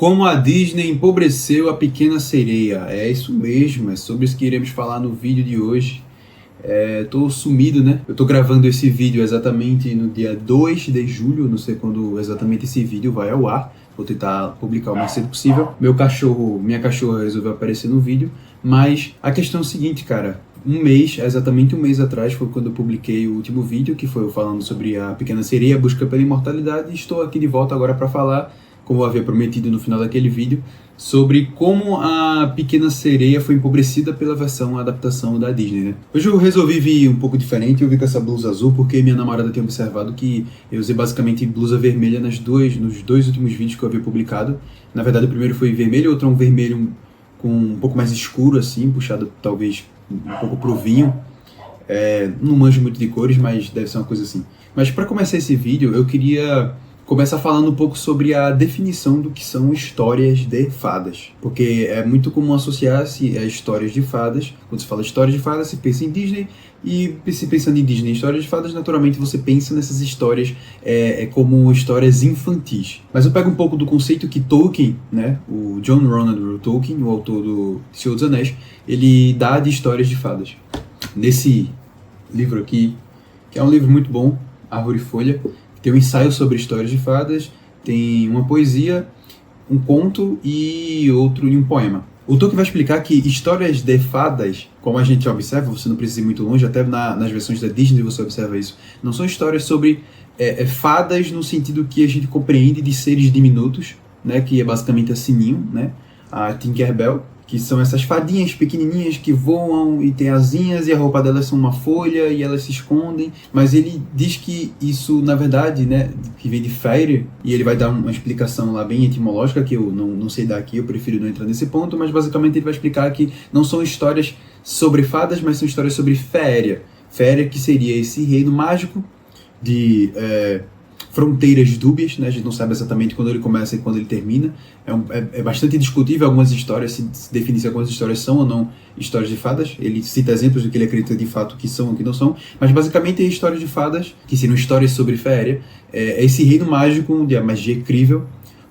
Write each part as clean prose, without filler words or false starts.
Como a Disney empobreceu a Pequena Sereia. É isso mesmo, é sobre isso que iremos falar no vídeo de hoje. Tô sumido, né? Eu tô gravando esse vídeo exatamente no dia 2 de julho, não sei quando exatamente esse vídeo vai ao ar. Vou tentar publicar o mais cedo possível. Minha cachorra resolveu aparecer no vídeo, mas a questão é o seguinte, cara. Exatamente um mês atrás, foi quando eu publiquei o último vídeo, que foi eu falando sobre a Pequena Sereia, a busca pela imortalidade, e estou aqui de volta agora para falar, como eu havia prometido no final daquele vídeo, sobre como a Pequena Sereia foi empobrecida pela versão adaptação da Disney, né? Hoje eu resolvi vir um pouco diferente, eu vim com essa blusa azul porque minha namorada tinha observado que eu usei basicamente blusa vermelha nos dois últimos vídeos que eu havia publicado. Na verdade, o primeiro foi vermelho, o outro é um vermelho com um pouco mais escuro, assim, puxado talvez um pouco pro vinho. Não manjo muito de cores, mas deve ser uma coisa assim. Mas para começar esse vídeo, eu queria começar falando um pouco sobre a definição do que são histórias de fadas. Porque é muito comum associar-se a histórias de fadas. Quando se fala histórias de fadas, se pensa em Disney. E se pensando em Disney, histórias de fadas, naturalmente você pensa nessas histórias como histórias infantis. Mas eu pego um pouco do conceito que Tolkien, né, o John Ronald Tolkien, o autor do Senhor dos Anéis, ele dá de histórias de fadas. Nesse livro aqui, que é um livro muito bom, Árvore e Folha, tem um ensaio sobre histórias de fadas, tem uma poesia, um conto e um poema. O Tolkien vai explicar que histórias de fadas, como a gente observa, você não precisa ir muito longe, até nas versões da Disney você observa isso, não são histórias sobre fadas no sentido que a gente compreende de seres diminutos, né, que é basicamente a Sininho, né, a Tinkerbell, que são essas fadinhas pequenininhas que voam e têm asinhas e a roupa delas são uma folha e elas se escondem. Mas ele diz que isso, na verdade, né, que vem de fairy, e ele vai dar uma explicação lá bem etimológica, que eu não sei dar aqui, eu prefiro não entrar nesse ponto, mas basicamente ele vai explicar que não são histórias sobre fadas, mas são histórias sobre Féria. Féria, que seria esse reino mágico de fronteiras dúbias, né? A gente não sabe exatamente quando ele começa e quando ele termina. É bastante discutível algumas histórias, se definir se algumas histórias são ou não histórias de fadas. Ele cita exemplos do que ele acredita de fato que são ou que não são, mas basicamente é histórias de fadas, que seriam histórias sobre Féria. É esse reino mágico onde a magia é crível,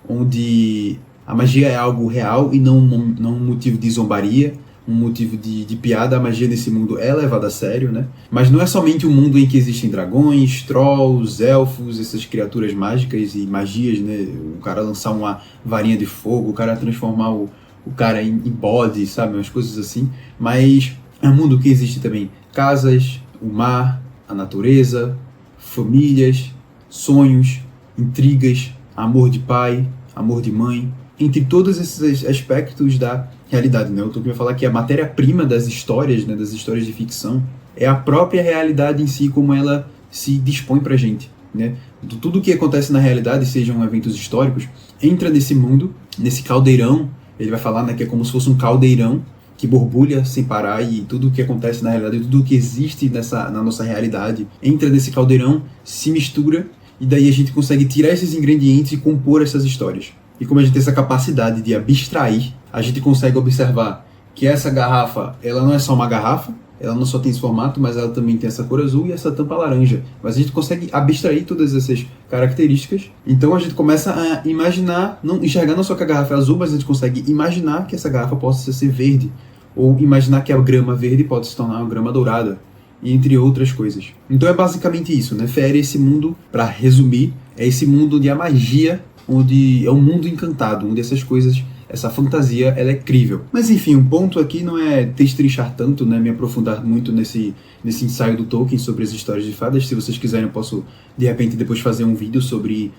onde a magia é algo real e não um motivo de zombaria, um motivo de piada. A magia nesse mundo é levada a sério, né? Mas não é somente um mundo em que existem dragões, trolls, elfos, essas criaturas mágicas e magias, né? O cara lançar uma varinha de fogo, o cara transformar o cara em bode, sabe? Umas coisas assim. Mas é um mundo que existe também casas, o mar, a natureza, famílias, sonhos, intrigas, amor de pai, amor de mãe, entre todos esses aspectos da realidade, né? Eu tô querendo falar que a matéria-prima das histórias, né, das histórias de ficção, é a própria realidade em si, como ela se dispõe pra gente, né? Tudo que acontece na realidade, sejam eventos históricos, entra nesse mundo, nesse caldeirão. Ele vai falar, né, que é como se fosse um caldeirão que borbulha sem parar, e tudo o que acontece na realidade, tudo o que existe na nossa realidade, entra nesse caldeirão, se mistura, e daí a gente consegue tirar esses ingredientes e compor essas histórias. E como a gente tem essa capacidade de abstrair, a gente consegue observar que essa garrafa, ela não é só uma garrafa, ela não só tem esse formato, mas ela também tem essa cor azul e essa tampa laranja. Mas a gente consegue abstrair todas essas características. Então a gente começa a imaginar, não enxergar não só que a garrafa é azul, mas a gente consegue imaginar que essa garrafa possa ser verde. Ou imaginar que a grama verde pode se tornar uma grama dourada. E entre outras coisas. Então é basicamente isso, né? Féria é esse mundo, para resumir, é esse mundo onde a magia, onde é um mundo encantado, onde essas coisas, essa fantasia, ela é crível. Mas enfim, o ponto aqui não é destrinchar tanto, né, me aprofundar muito nesse ensaio do Tolkien sobre as histórias de fadas. Se vocês quiserem, eu posso, de repente, depois fazer um vídeo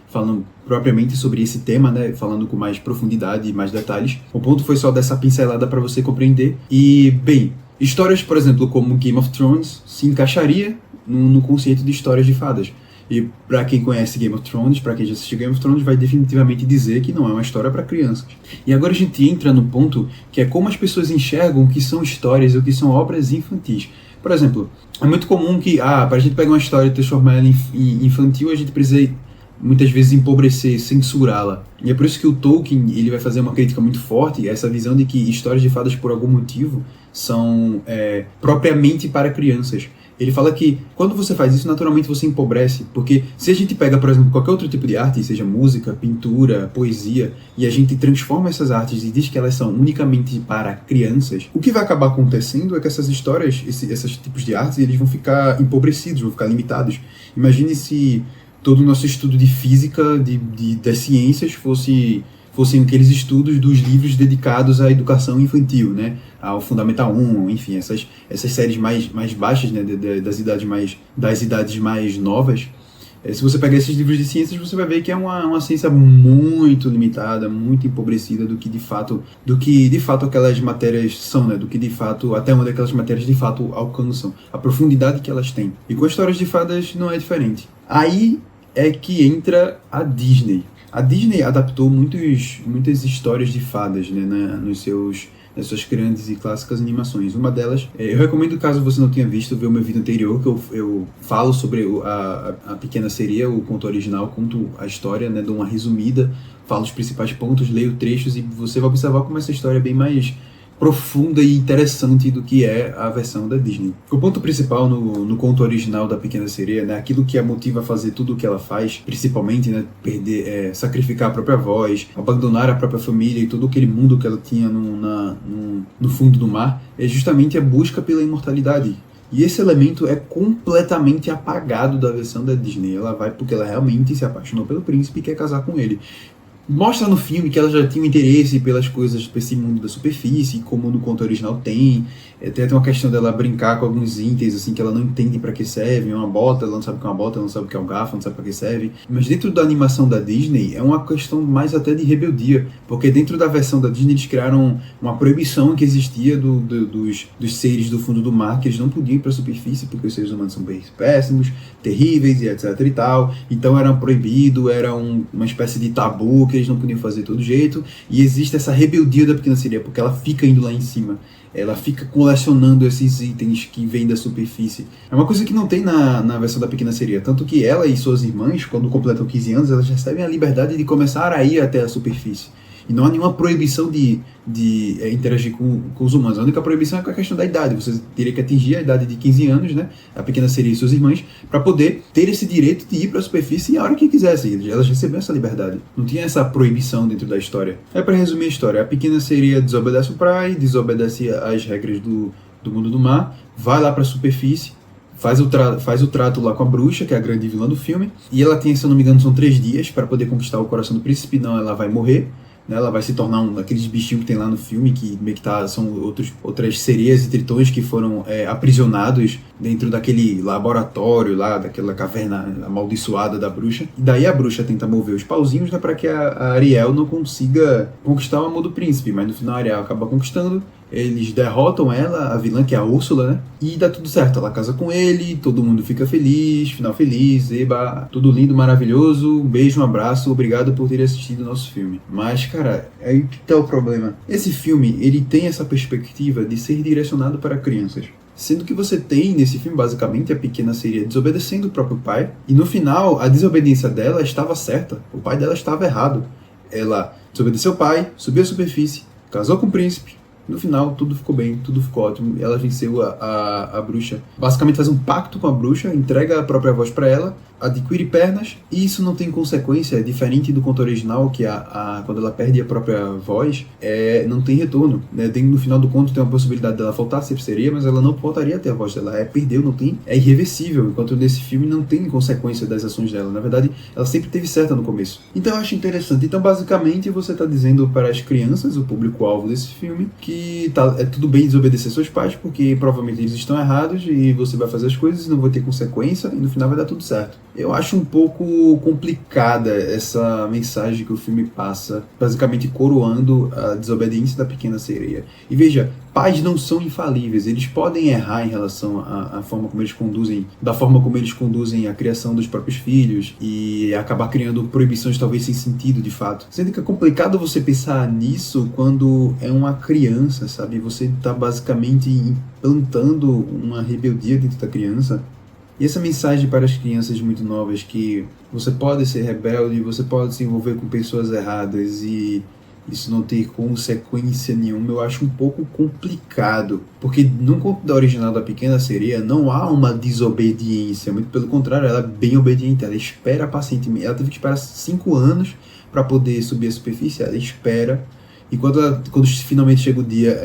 falando propriamente sobre esse tema, né, falando com mais profundidade e mais detalhes. O ponto foi só dessa pincelada para você compreender. E, bem, histórias, por exemplo, como Game of Thrones, se encaixaria no conceito de histórias de fadas. E para quem conhece Game of Thrones, para quem já assistiu Game of Thrones, vai definitivamente dizer que não é uma história para crianças. E agora a gente entra no ponto que é como as pessoas enxergam o que são histórias e o que são obras infantis. Por exemplo, é muito comum que, para a gente pegar uma história e transformar ela em infantil, a gente precisa muitas vezes empobrecer, censurá-la. E é por isso que o Tolkien ele vai fazer uma crítica muito forte a essa visão de que histórias de fadas, por algum motivo, são propriamente para crianças. Ele fala que quando você faz isso, naturalmente você empobrece, porque se a gente pega, por exemplo, qualquer outro tipo de arte, seja música, pintura, poesia, e a gente transforma essas artes e diz que elas são unicamente para crianças, o que vai acabar acontecendo é que essas histórias, esses tipos de artes, eles vão ficar empobrecidos, vão ficar limitados. Imagine se todo o nosso estudo de física, das ciências, fossem aqueles estudos dos livros dedicados à educação infantil, né? Ao Fundamental 1, enfim, essas séries mais baixas, né? Das idades mais novas. Se você pegar esses livros de ciências, você vai ver que é uma ciência muito limitada, muito empobrecida do que de fato aquelas matérias são, né? Do que de fato, até onde aquelas matérias de fato alcançam, a profundidade que elas têm. E com histórias de fadas não é diferente. Aí é que entra a Disney. A Disney adaptou muitas histórias de fadas, né, nas suas grandes e clássicas animações. Uma delas, eu recomendo, caso você não tenha visto, ver o meu vídeo anterior, que eu falo sobre a Pequena Sereia, o conto original, conto a história, né, dou uma resumida, falo os principais pontos, leio trechos e você vai observar como essa história é bem mais profunda e interessante do que é a versão da Disney. O ponto principal no conto original da Pequena Sereia, né, aquilo que a motiva a fazer tudo o que ela faz, principalmente, né, sacrificar a própria voz, abandonar a própria família e todo aquele mundo que ela tinha no fundo do mar, é justamente a busca pela imortalidade. E esse elemento é completamente apagado da versão da Disney. Ela vai porque ela realmente se apaixonou pelo príncipe e quer casar com ele. Mostra no filme que ela já tinha um interesse pelas coisas, por esse mundo da superfície, como no conto original tem. Tem até uma questão dela brincar com alguns itens assim, que ela não entende para que serve. Uma bota, ela não sabe o que é uma bota, ela não sabe o que é um garfo, não sabe para que serve. Mas dentro da animação da Disney é uma questão mais até de rebeldia, porque dentro da versão da Disney eles criaram uma proibição que existia dos seres do fundo do mar, que eles não podiam ir para a superfície porque os seres humanos são péssimos, terríveis e etc e tal. Então era proibido, era uma espécie de tabu que eles não podiam fazer de todo jeito. E existe essa rebeldia da Pequena Sereia, porque ela fica indo lá em cima. Ela fica colecionando esses itens que vêm da superfície. É uma coisa que não tem na versão da Pequena Sereia. Tanto que ela e suas irmãs, quando completam 15 anos, elas recebem a liberdade de começar a ir até a superfície. E não há nenhuma proibição de interagir com os humanos. A única proibição é com a questão da idade. Você teria que atingir a idade de 15 anos, né? A Pequena Sereia e suas irmãs, para poder ter esse direito de ir para a superfície a hora que quisessem. Elas receberam essa liberdade. Não tinha essa proibição dentro da história. Para resumir a história, a Pequena Sereia desobedece o pai, desobedece as regras do mundo do mar, vai lá para a superfície, faz o trato lá com a bruxa, que é a grande vilã do filme, e ela tem, se eu não me engano, são 3 dias para poder conquistar o coração do príncipe, não ela vai morrer. Ela vai se tornar um daqueles bichinhos que tem lá no filme, que meio que são outras sereias e tritões que foram aprisionados dentro daquele laboratório lá, daquela caverna amaldiçoada da bruxa. E daí a bruxa tenta mover os pauzinhos, né, para que a Ariel não consiga conquistar o amor do príncipe, mas no final a Ariel acaba conquistando. Eles derrotam ela, a vilã, que é a Úrsula, né? E dá tudo certo. Ela casa com ele, todo mundo fica feliz, final feliz, eba, tudo lindo, maravilhoso. Um beijo, um abraço, obrigado por ter assistido o nosso filme. Mas, cara, aí que tá o problema. Esse filme, ele tem essa perspectiva de ser direcionado para crianças. Sendo que você tem nesse filme, basicamente, a Pequena Sereia desobedecendo o próprio pai. E no final, a desobediência dela estava certa. O pai dela estava errado. Ela desobedeceu o pai, subiu à superfície, casou com o príncipe. No final, tudo ficou bem, tudo ficou ótimo. Ela venceu a bruxa. Basicamente faz um pacto com a bruxa, entrega a própria voz para ela, adquire pernas, e isso não tem consequência, é diferente do conto original, que quando ela perde a própria voz, não tem retorno. Né? No final do conto tem uma possibilidade dela voltar a ser sereia, mas ela não voltaria a ter a voz dela. Perdeu, não tem, é irreversível, enquanto nesse filme não tem consequência das ações dela. Na verdade, ela sempre teve certa no começo. Então eu acho interessante. Então, basicamente, você está dizendo para as crianças, o público-alvo desse filme, que é tudo bem desobedecer seus pais, porque provavelmente eles estão errados e você vai fazer as coisas e não vai ter consequência e no final vai dar tudo certo. Eu acho um pouco complicada essa mensagem que o filme passa, basicamente coroando a desobediência da Pequena Sereia. E veja, pais não são infalíveis, eles podem errar em relação à forma como eles conduzem, da forma como eles conduzem a criação dos próprios filhos e acabar criando proibições talvez sem sentido de fato. Sendo que é complicado você pensar nisso quando é uma criança, sabe? Você está basicamente implantando uma rebeldia dentro da criança. E essa mensagem para as crianças muito novas, que você pode ser rebelde, você pode se envolver com pessoas erradas e isso não ter consequência nenhuma, eu acho um pouco complicado. Porque no conto da original da Pequena Sereia não há uma desobediência, muito pelo contrário, ela é bem obediente, ela espera pacientemente. Ela teve que esperar 5 anos para poder subir a superfície, ela espera. E quando finalmente chega o dia,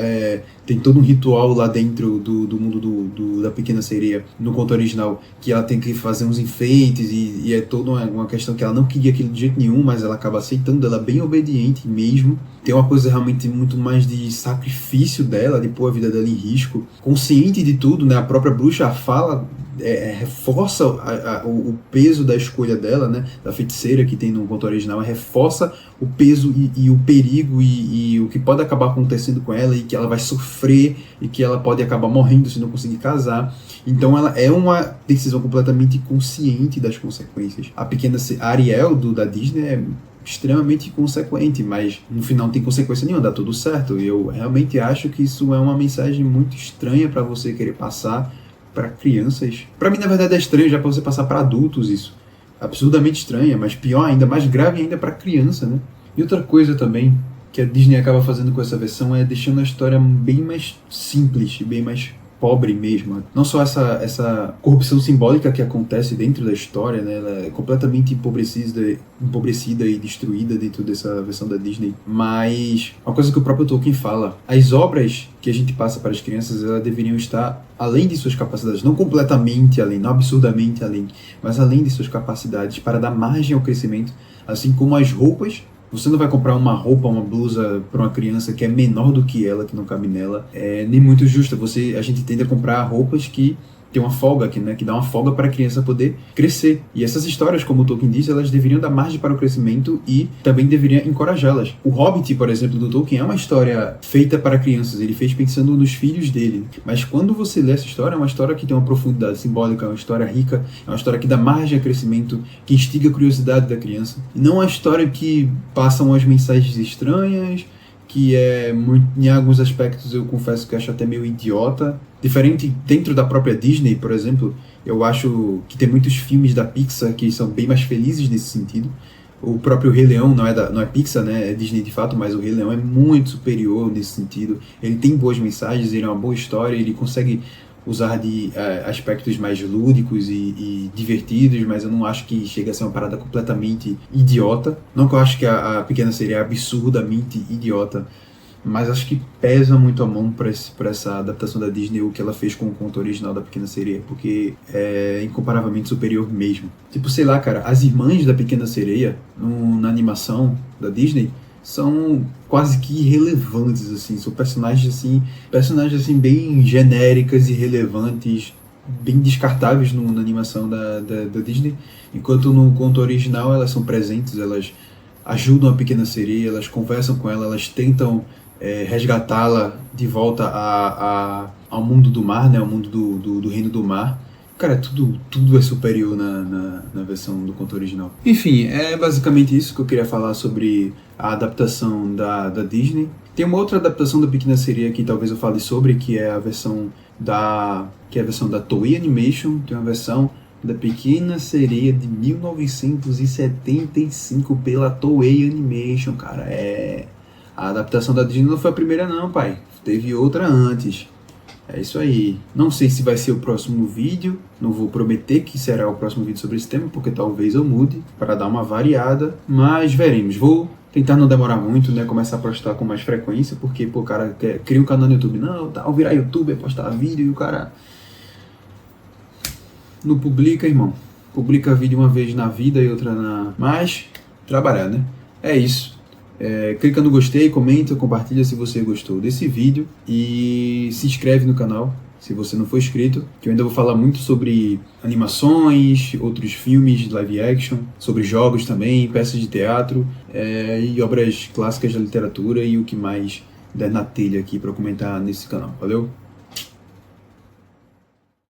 tem todo um ritual lá dentro do mundo da Pequena Sereia, no conto original, que ela tem que fazer uns enfeites, e é toda uma questão que ela não queria aquilo de jeito nenhum, mas ela acaba aceitando, ela é bem obediente mesmo. Tem uma coisa realmente muito mais de sacrifício dela, de pôr a vida dela em risco, consciente de tudo, né? A própria bruxa fala, reforça o peso da escolha dela, né? Da feiticeira que tem no conto original, reforça o peso e o perigo e o que pode acabar acontecendo com ela, e que ela vai sofrer e que ela pode acabar morrendo se não conseguir casar. Então ela é uma decisão completamente consciente das consequências. A pequena Ariel da Disney é extremamente consequente, mas no final não tem consequência nenhuma, dá tudo certo. E eu realmente acho que isso é uma mensagem muito estranha para você querer passar para crianças. Para mim, na verdade, é estranho já para você passar para adultos isso. Absurdamente estranha, mas pior ainda, mais grave ainda para criança, né? E outra coisa também que a Disney acaba fazendo com essa versão é deixando a história bem mais simples, bem mais pobre mesmo. Não só essa corrupção simbólica que acontece dentro da história, né? Ela é completamente empobrecida e destruída dentro dessa versão da Disney, mas uma coisa que o próprio Tolkien fala: as obras que a gente passa para as crianças, elas deveriam estar além de suas capacidades, não completamente além, não absurdamente além, mas além de suas capacidades, para dar margem ao crescimento, assim como as roupas. Você não vai comprar uma roupa, uma blusa para uma criança que é menor do que ela, que não cabe nela. É nem muito justa. A gente tende a comprar roupas que tem uma folga, que dá uma folga para a criança poder crescer. E essas histórias, como o Tolkien disse, elas deveriam dar margem para o crescimento e também deveriam encorajá-las. O Hobbit, por exemplo, do Tolkien, é uma história feita para crianças. Ele fez pensando nos filhos dele. Mas quando você lê essa história, é uma história que tem uma profundidade simbólica, é uma história rica, é uma história que dá margem a crescimento, que instiga a curiosidade da criança. E não é uma história que passa umas mensagens estranhas, que em alguns aspectos eu confesso que acho até meio idiota. Diferente dentro da própria Disney, por exemplo, eu acho que tem muitos filmes da Pixar que são bem mais felizes nesse sentido. O próprio Rei Leão não é Pixar, né? É Disney de fato, mas o Rei Leão é muito superior nesse sentido. Ele tem boas mensagens, ele é uma boa história, ele consegue usar de aspectos mais lúdicos e divertidos, mas eu não acho que chega a ser uma parada completamente idiota. Não que eu acho que a Pequena Sereia é absurdamente idiota, mas acho que pesa muito a mão para essa adaptação da Disney, o que ela fez com o conto original da Pequena Sereia, porque é incomparavelmente superior mesmo. Tipo, sei lá, cara, as irmãs da Pequena Sereia, na animação da Disney, são quase que irrelevantes, assim, são personagens assim bem genéricas e relevantes, bem descartáveis na animação da Disney, enquanto no conto original elas são presentes, elas ajudam a Pequena Sereia, elas conversam com ela, elas tentam resgatá-la de volta ao mundo do mar, né, ao mundo do reino do mar. Cara, tudo é superior na versão do conto original. Enfim, é basicamente isso que eu queria falar sobre a adaptação da Disney. Tem uma outra adaptação da Pequena Sereia que talvez eu fale sobre, que é a versão da Toei Animation. Tem uma versão da Pequena Sereia de 1975 pela Toei Animation, cara. A adaptação da Disney não foi a primeira não, pai. Teve outra antes. É isso aí. Não sei se vai ser o próximo vídeo, não vou prometer que será o próximo vídeo sobre esse tema, porque talvez eu mude para dar uma variada, mas veremos. Vou tentar não demorar muito, né, começar a postar com mais frequência, porque, pô, o cara cria um canal no YouTube, não, tá, ao virar youtuber, postar vídeo, e o cara não publica, irmão. Publica vídeo uma vez na vida e outra Mas, trabalhar, né? É isso. Clica no gostei, comenta, compartilha se você gostou desse vídeo e se inscreve no canal se você não for inscrito, que eu ainda vou falar muito sobre animações, outros filmes de live action, sobre jogos também, peças de teatro e obras clássicas da literatura e o que mais der na telha aqui para comentar nesse canal. Valeu?